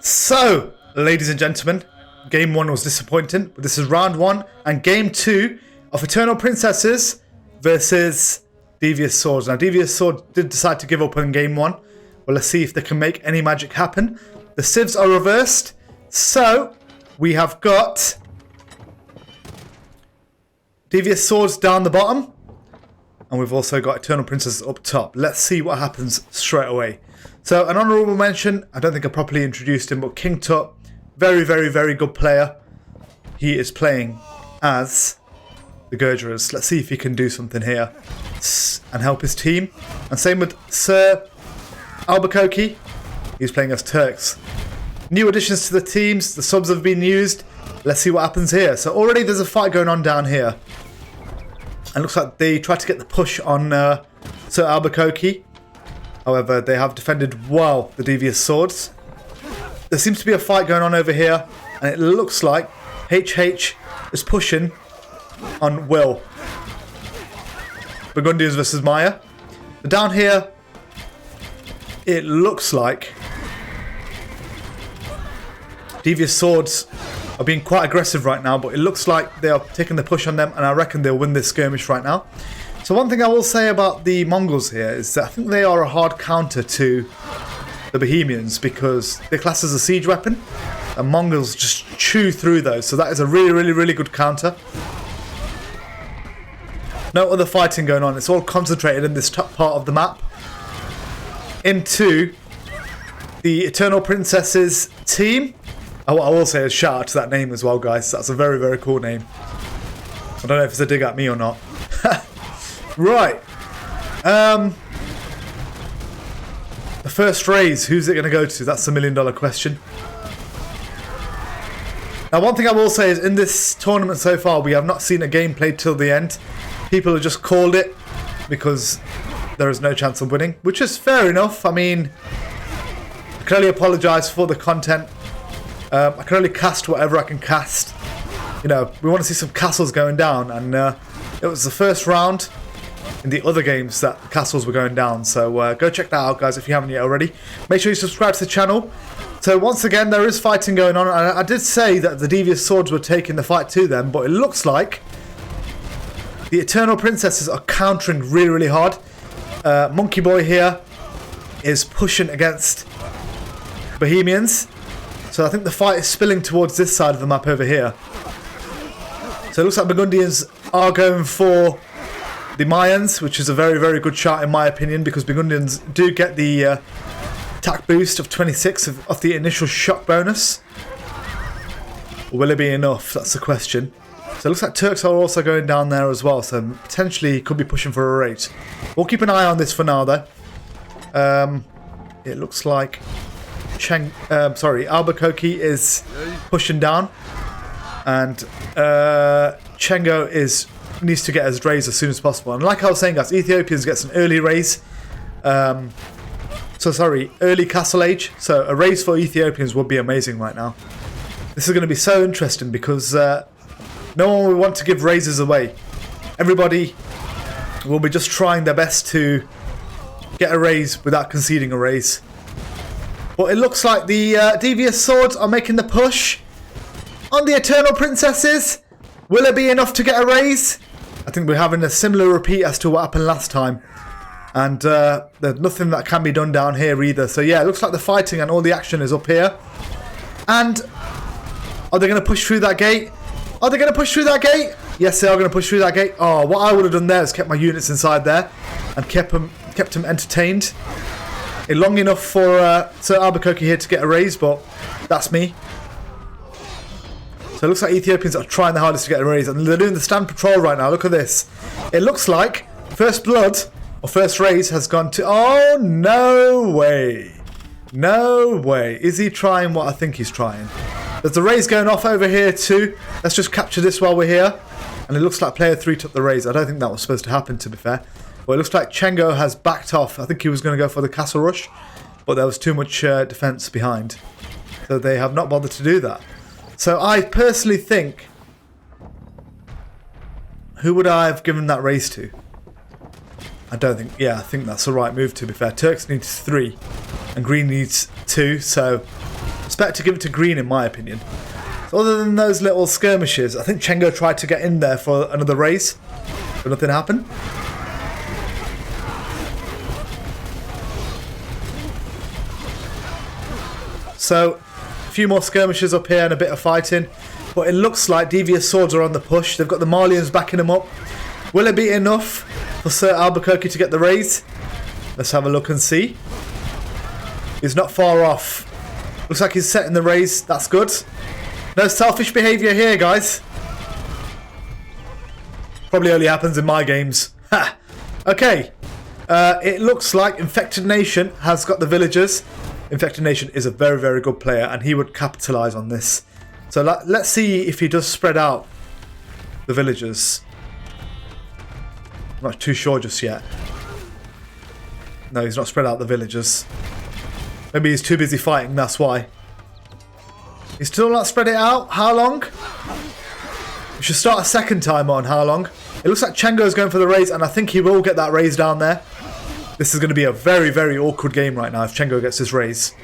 So, ladies and gentlemen, game 1 was disappointing, but this is round 1 and game 2 of Eternal Princesses versus Devious Swords. Now, Devious Sword did decide to give up on game 1. Well, let's see if they can make any magic happen. The civs are reversed, so we have got Devious Swords down the bottom, and we've also got Eternal Princesses up top. Let's see what happens straight away. So, an honourable mention, I don't think I properly introduced him, but KingTut, very, very, very good player. He is playing as the Gurgerers. Let's see if he can do something here and help his team. And same with Sir Albarikoqe. He's playing as Turks. New additions to the teams. The subs have been used. Let's see what happens here. So already there's a fight going on down here. And looks like they tried to get the push on Sir Albarikoqe. However, they have defended well the Devious Swords. There seems to be a fight going on over here. And it looks like HH is pushing on Will. Burgundians versus Maya. But down here, it looks like Devious Swords are being quite aggressive right now, but it looks like they are taking the push on them, and I reckon they'll win this skirmish right now. So one thing I will say about the Mongols here is that I think they are a hard counter to the Bohemians because they're classed as a siege weapon, and Mongols just chew through those. So that is a really, really, really good counter. No other fighting going on. It's all concentrated in this top part of the map into the Eternal Princesses team. Oh, I will say a shout out to that name as well, guys. That's a very, very cool name. I don't know if it's a dig at me or not. Right. The first raise, who's it going to go to? That's the $1 million question. Now, one thing I will say is in this tournament so far, we have not seen a game played till the end. People have just called it because there is no chance of winning, which is fair enough. I mean, I can only apologise for the content. I can only cast whatever I can cast. You know, we want to see some castles going down, and it was the first round in the other games that the castles were going down. So go check that out, guys, if you haven't yet already. Make sure you subscribe to the channel. So once again, there is fighting going on. I did say that the Devious Swords were taking the fight to them, but it looks like the Eternal Princesses are countering really, really hard. MonkeyBoy here is pushing against Bohemians. So I think the fight is spilling towards this side of the map over here. So it looks like Burgundians are going for the Mayans, which is a very, very good shot in my opinion, because Burgundians do get the attack boost of 26 of the initial shock bonus. Will it be enough? That's the question. So it looks like Turks are also going down there as well, so potentially could be pushing for a raid. We'll keep an eye on this for now though. It looks like Albarikoqe is pushing down, and Cengo needs to get his raise as soon as possible. And like I was saying, guys, Ethiopians gets an early raise. Early castle age. So a raise for Ethiopians would be amazing right now. This is going to be so interesting because no one will want to give raises away. Everybody will be just trying their best to get a raise without conceding a raise. But it looks like the Devious Swords are making the push on the Eternal Princesses. Will it be enough to get a raise? I think we're having a similar repeat as to what happened last time. And there's nothing that can be done down here either. So yeah, it looks like the fighting and all the action is up here. And are they going to push through that gate? Are they going to push through that gate? Yes, they are going to push through that gate. Oh, what I would have done there is kept my units inside there and kept them entertained. Long enough for Sir Albarikoqe here to get a raise, but that's me. So it looks like Ethiopians are trying the hardest to get a raise, and they're doing the stand patrol right now. Look at this. It looks like first blood or first raise has gone to... Oh, no way. No way. Is he trying what I think he's trying? There's a raise going off over here too. Let's just capture this while we're here. And it looks like player 3 took the raise. I don't think that was supposed to happen, to be fair. Well, it looks like Cengo has backed off. I think he was going to go for the castle rush, but there was too much defense behind. So they have not bothered to do that. So I personally think... Who would I have given that raise to? I don't think... Yeah, I think that's the right move, to be fair. Turks needs 3 and Green needs 2, so It's better to give it to green, in my opinion. So other than those little skirmishes, I think Cengo tried to get in there for another raise, but nothing happened. So, a few more skirmishes up here and a bit of fighting. But it looks like Devious swords are on the push. They've got the Malians backing them up. Will it be enough for Sir Albarikoqe to get the raise? Let's have a look and see. He's not far off. Looks like he's setting the raise. That's good. No selfish behaviour here, guys. Probably only happens in my games. Ha! Okay. It looks like Infected Nation has got the villagers. Infected Nation is a very, very good player, and he would capitalise on this. So let's see if he does spread out the villagers. I'm not too sure just yet. No, he's not spread out the villagers. Maybe he's too busy fighting, that's why. He's still not spread it out? How long? We should start a second timer on how long. It looks like Cengo's going for the raise, and I think he will get that raise down there. This is going to be a very, very awkward game right now if Cengo gets his raise.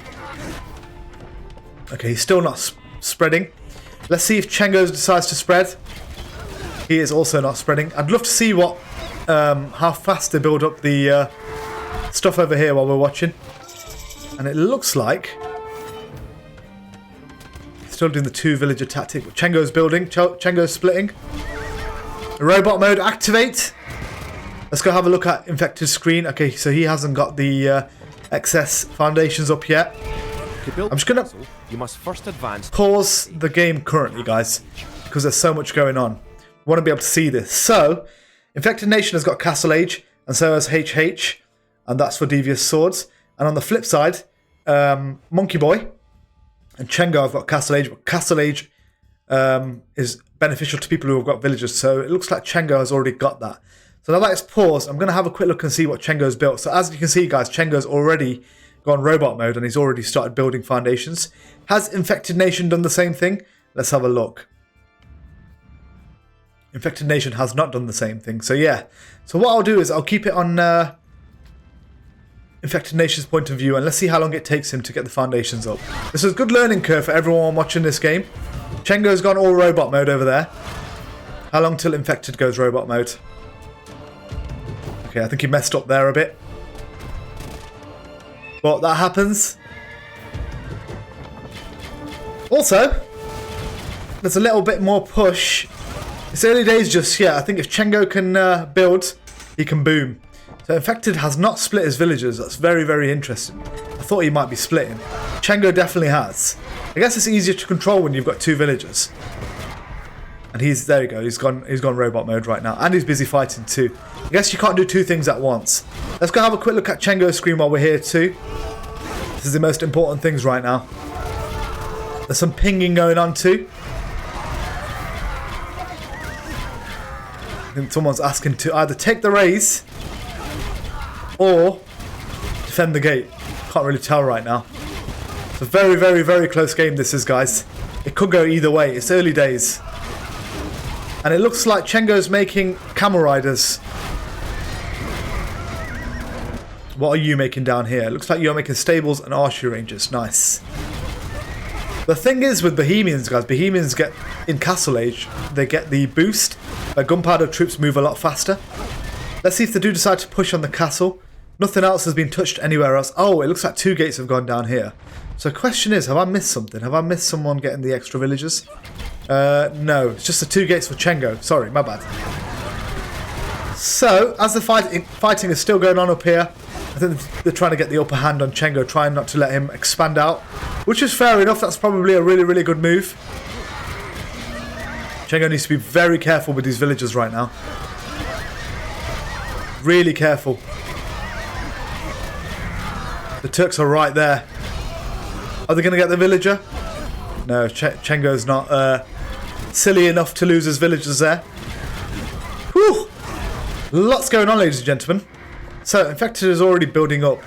Okay, he's still not spreading. Let's see if Cengo decides to spread. He is also not spreading. I'd love to see what, how fast they build up the stuff over here while we're watching. And it looks like still doing the 2 villager tactic. Cengo's building. Cengo's splitting. Robot mode activate. Let's go have a look at Infected screen. Okay, so he hasn't got the excess foundations up yet. I'm just gonna pause the game currently, guys, because there's so much going on. I want to be able to see this. So, Infected Nation has got Castle Age, and so has HH, and that's for Devious Swords. And on the flip side, MonkeyBoy and Cengo have got Castle Age, but Castle Age is beneficial to people who have got villagers. So it looks like Cengo has already got that. So now that it's paused, I'm going to have a quick look and see what Cengo's built. So as you can see, guys, Cengo's already gone robot mode and he's already started building foundations. Has Infected Nation done the same thing? Let's have a look. Infected Nation has not done the same thing. So yeah. So what I'll do is I'll keep it on Infected Nation's point of view and let's see how long it takes him to get the foundations up. This is a good learning curve for everyone watching this game. Cengo's gone all robot mode over there. How long till Infected goes robot mode? Okay, I think he messed up there a bit. But that happens. Also, there's a little bit more push. It's early days just yet. I think if Cengo can build, he can boom. So Infected has not split his villagers. That's very, very interesting. I thought he might be splitting. Cengo definitely has. I guess it's easier to control when you've got 2 villagers. And there you go, he's gone robot mode right now. And he's busy fighting too. I guess you can't do 2 things at once. Let's go have a quick look at Cengo's screen while we're here too. This is the most important things right now. There's some pinging going on too. I think someone's asking to either take the raise or defend the gate. Can't really tell right now. It's a very, very, very close game this is, guys. It could go either way. It's early days. And it looks like Cengo's making camel riders. What are you making down here? It looks like you're making stables and archery ranges. Nice. The thing is with Bohemians, guys, Bohemians get, in Castle Age, they get the boost. Gunpowder troops move a lot faster. Let's see if they do decide to push on the castle. Nothing else has been touched anywhere else. Oh, it looks like 2 gates have gone down here. So the question is, have I missed something? Have I missed someone getting the extra villagers? No, it's just the 2 gates for Cengo. Sorry, my bad. So, as the fighting is still going on up here, I think they're trying to get the upper hand on Cengo, trying not to let him expand out. Which is fair enough, that's probably a really, really good move. Cengo needs to be very careful with these villagers right now. Really careful. The Turks are right there. Are they going to get the villager? No, Cengo's not silly enough to lose his villagers there. Whew! Lots going on, ladies and gentlemen. So, Infected is already building up.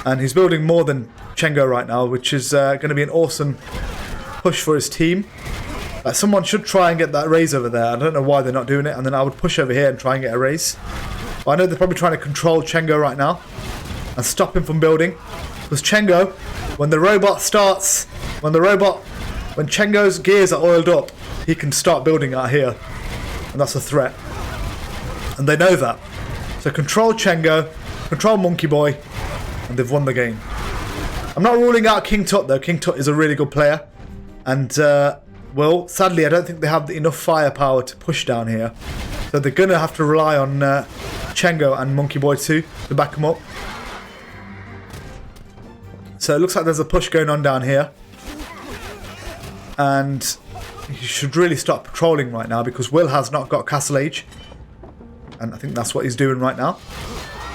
And he's building more than Cengo right now, which is going to be an awesome push for his team. Someone should try and get that raise over there. I don't know why they're not doing it. And then I would push over here and try and get a raise. But I know they're probably trying to control Cengo right now. And stop him from building. Because Cengo, when the robot starts When Cengo's gears are oiled up, he can start building out here. And that's a threat. And they know that. So control Cengo, control MonkeyBoy, and they've won the game. I'm not ruling out KingTut though. KingTut is a really good player. And, well, sadly I don't think they have enough firepower to push down here. So they're going to have to rely on Cengo and MonkeyBoy too to back them up. So it looks like there's a push going on down here. And you should really start patrolling right now because Will has not got Castle Age. And I think that's what he's doing right now.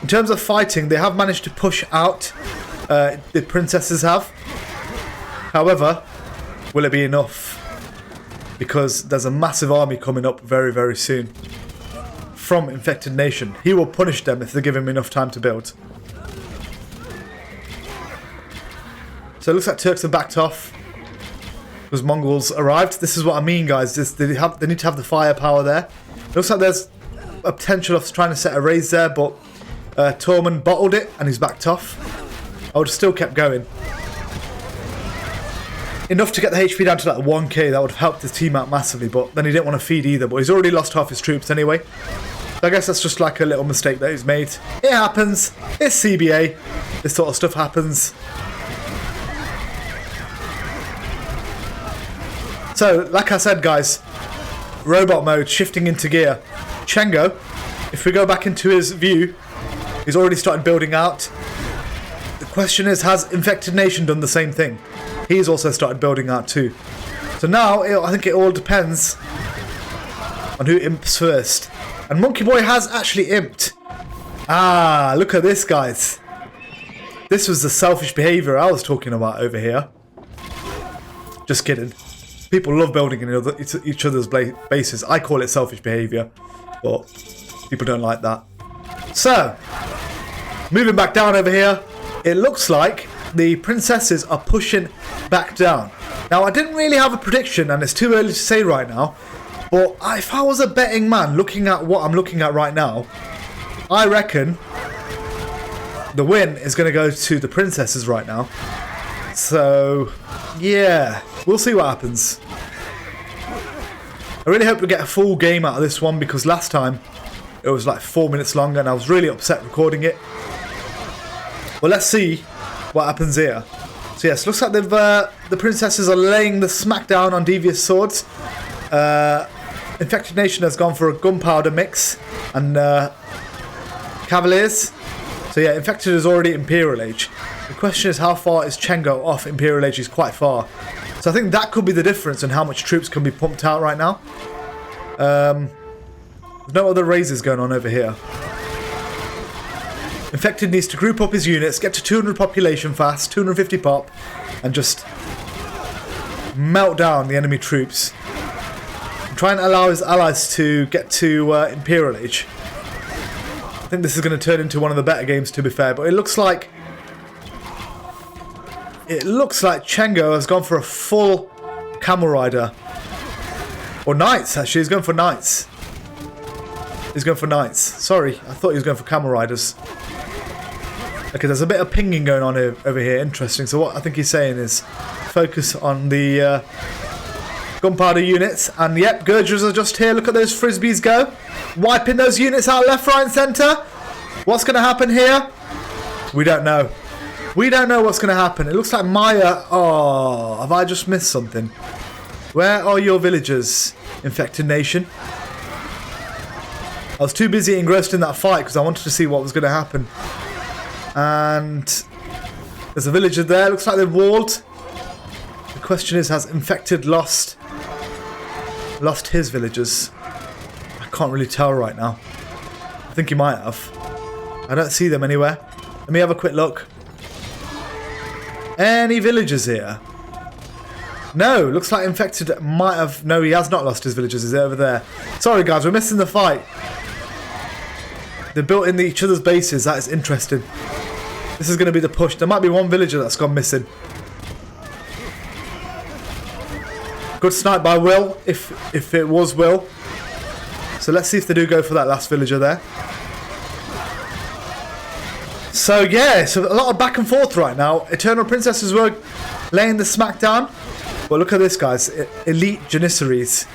In terms of fighting, they have managed to push out. The princesses have. However, will it be enough? Because there's a massive army coming up very, very soon. From Infected Nation. He will punish them if they give him enough time to build. So it looks like Turks have backed off. Because Mongols arrived. This is what I mean, guys. They need to have the firepower there. It looks like there's a potential of trying to set a raise there, but Tormund bottled it and he's backed off. I would have still kept going. Enough to get the HP down to like 1k, that would have helped his team out massively, but then he didn't want to feed either, but he's already lost half his troops anyway. So I guess that's just like a little mistake that he's made. It happens. It's CBA. This sort of stuff happens. So, like I said, guys, robot mode, shifting into gear. Cengo, if we go back into his view, he's already started building out. The question is, has Infected Nation done the same thing? He's also started building out too. So now, I think it all depends on who imps first. And MonkeyBoy has actually imped. Ah, look at this, guys. This was the selfish behaviour I was talking about over here. Just kidding. People love building in each other's bases. I call it selfish behaviour, but people don't like that. So, moving back down over here, it looks like the princesses are pushing back down. Now, I didn't really have a prediction, and it's too early to say right now, but if I was a betting man looking at what I'm looking at right now, I reckon the win is going to go to the princesses right now. So, yeah, we'll see what happens. I really hope we get a full game out of this one because last time it was like 4 minutes long and I was really upset recording it. Well, let's see what happens here. So yes, looks like the princesses are laying the smackdown on Devious swords. Infected Nation has gone for a gunpowder mix and Cavaliers. So yeah, Infected is already Imperial Age. The question is how far is Cengo off Imperial Age? Is quite far. So I think that could be the difference in how much troops can be pumped out right now. There's no other raises going on over here. Infected needs to group up his units, get to 200 population fast, 250 pop, and just melt down the enemy troops. And try and allow his allies to get to Imperial Age. I think this is going to turn into one of the better games, to be fair, but it looks like Cengo has gone for a full camel rider. Or knights, actually. He's going for knights. He's going for knights. Sorry, I thought he was going for camel riders. Okay, there's a bit of pinging going on over here. Interesting. So what I think he's saying is focus on the gunpowder units. And yep, Gurgers are just here. Look at those frisbees go. Wiping those units out left, right and centre. What's going to happen here? We don't know. We don't know what's going to happen. It looks like Maya... Oh, have I just missed something? Where are your villagers, Infected Nation? I was too busy engrossed in that fight because I wanted to see what was going to happen. And there's a villager there. Looks like they've walled. The question is, has Infected lost his villagers? I can't really tell right now. I think he might have. I don't see them anywhere. Let me have a quick look. Any villagers here? No, looks like Infected might have... No, he has not lost his villagers. He's over there. Sorry, guys, we're missing the fight. They're built in each other's bases. That is interesting. This is going to be the push. There might be one villager that's gone missing. Good snipe by Will, if it was Will. So let's see if they do go for that last villager there. So yeah, so a lot of back and forth right now. Eternalprincess as well, laying the smack down. But look at this, guys. Elite Janissaries.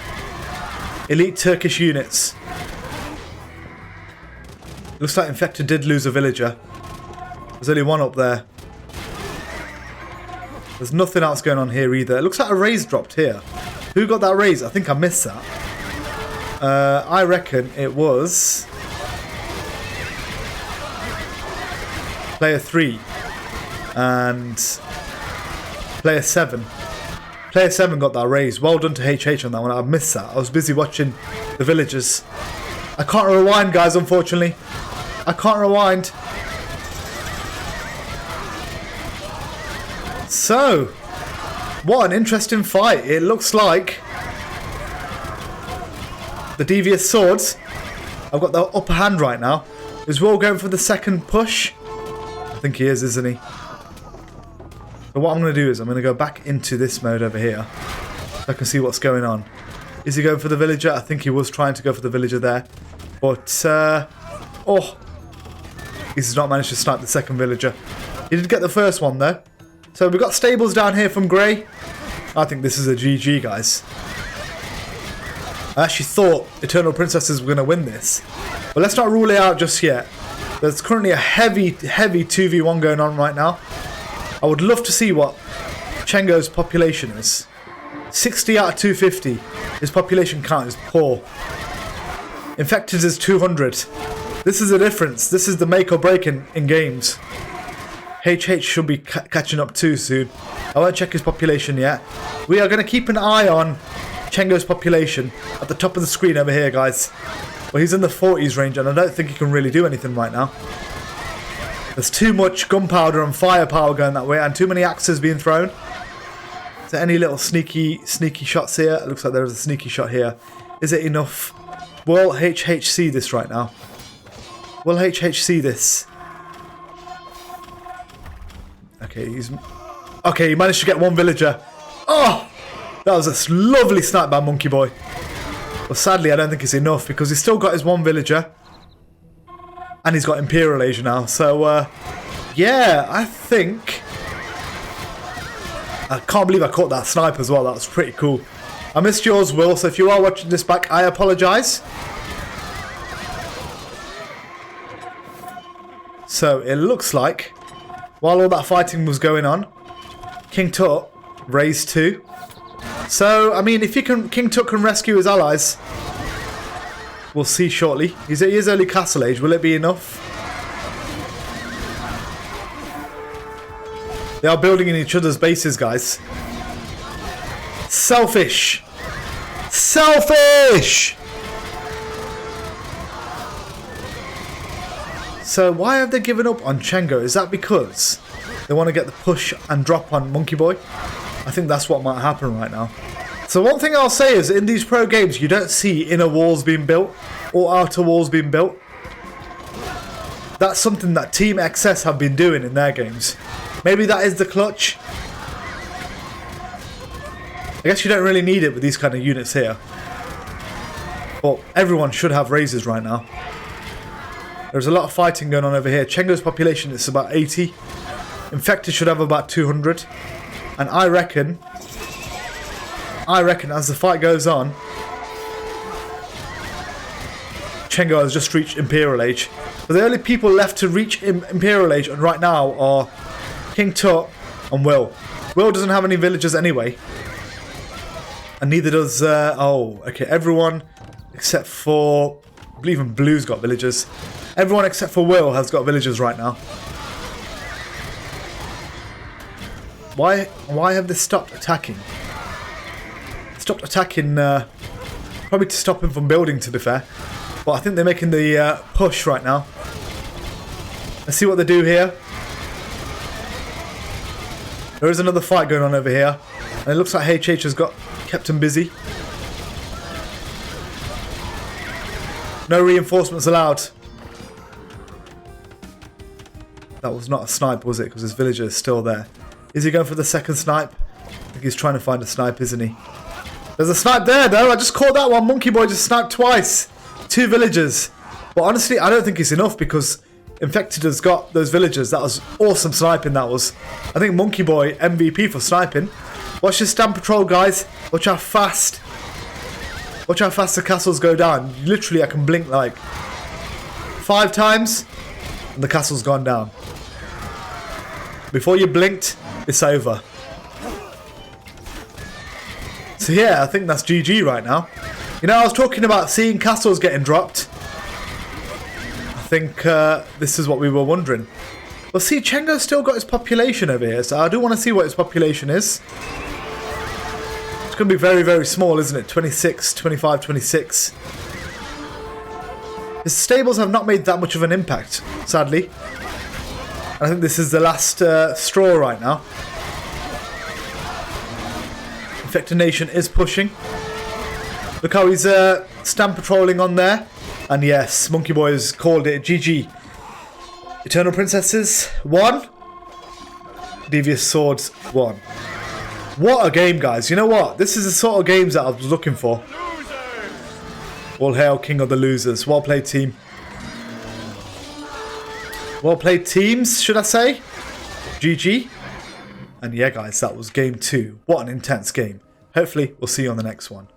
Elite Turkish units. Looks like Infected did lose a villager. There's only one up there. There's nothing else going on here either. It looks like a raise dropped here. Who got that raise? I think I missed that. I reckon it was player 3 and player 7. Player 7 got that raise. Well done to HH on that one. I missed that. I was busy watching the villagers. I can't rewind, guys, unfortunately. I can't rewind. So, what an interesting fight. It looks like the Devious swords have got the upper hand right now. Is Will going for the second push? I think he is, isn't he? So what I'm going to do is I'm going to go back into this mode over here so I can see what's going on. Is he going for the villager? I think he was trying to go for the villager there. But, oh, he's not managed to snipe the second villager. He did get the first one though. So we've got stables down here from Grey. I think this is a GG, guys. I actually thought Eternalprincesses were going to win this. But let's not rule it out just yet. There's currently a heavy 2v1 going on right now. I would love to see what Cengo's population is. 60 out of 250. His population count is poor. Infected is 200. This is the difference. This is the make or break in games. HH should be catching up too soon. I won't check his population yet. We are going to keep an eye on Cengo's population at the top of the screen over here, guys. Well, he's in the 40s range, and I don't think he can really do anything right now. There's too much gunpowder and firepower going that way, and too many axes being thrown. Is there any little sneaky shots here? It looks like there is a sneaky shot here. Is it enough? Will HH see this right now? Will HH see this? Okay, he managed to get one villager. Oh! That was a lovely snipe by MonkeyBoy. But sadly, I don't think it's enough because he's still got his one villager. And he's got Imperial Asia now. So, yeah, I think... I can't believe I caught that snipe as well. That was pretty cool. I missed yours, Will. So if you are watching this back, I apologise. So, it looks like, while all that fighting was going on, KingTut raised 2. So, I mean, if KingTut can rescue his allies, we'll see shortly. He is early castle age. Will it be enough? They are building in each other's bases, guys. Selfish! Selfish! So, why have they given up on Cengo? Is that because they want to get the push and drop on MonkeyBoy? I think that's what might happen right now. So one thing I'll say is in these pro games you don't see inner walls being built or outer walls being built. That's something that Team XS have been doing in their games. Maybe that is the clutch. I guess you don't really need it with these kind of units here. But everyone should have raises right now. There's a lot of fighting going on over here. Cengo's population is about 80. Infected should have about 200. And I reckon as the fight goes on, Cengo has just reached Imperial Age. But the only people left to reach Imperial Age right now are KingTut and Will. Will doesn't have any villagers anyway. And neither does, everyone except for, I believe even Blue's got villagers. Everyone except for Will has got villagers right now. Why have they stopped attacking? Stopped attacking, probably to stop him from building, to be fair. But I think they're making the push right now. Let's see what they do here. There is another fight going on over here. And it looks like HH has kept him busy. No reinforcements allowed. That was not a snipe, was it? Because his villager is still there. Is he going for the second snipe? I think he's trying to find a snipe, isn't he? There's a snipe there, though. I just caught that one. MonkeyBoy just sniped twice. 2 villagers. But honestly, I don't think it's enough because Infected has got those villagers. That was awesome sniping, that was. I think MonkeyBoy MVP for sniping. Watch this stand patrol, guys. Watch how fast the castles go down. Literally, I can blink like 5 times and the castle's gone down. Before you blinked, it's over. So yeah, I think that's GG right now. You know, I was talking about seeing castles getting dropped. I think this is what we were wondering. Well, see, Cengo's still got his population over here, so I do want to see what his population is. It's going to be very, very small, isn't it? 26, 25, 26. His stables have not made that much of an impact, sadly. I think this is the last straw right now. Infected Nation is pushing. Look how he's stand patrolling on there. And yes, MonkeyBoy has called it GG. Eternal Princesses 1. Devious Swords 1. What a game, guys. You know what? This is the sort of games that I was looking for. All hail King of the Losers. Well played, team. Well played, teams, should I say. GG. And yeah, guys, that was game 2. What an intense game. Hopefully, we'll see you on the next one.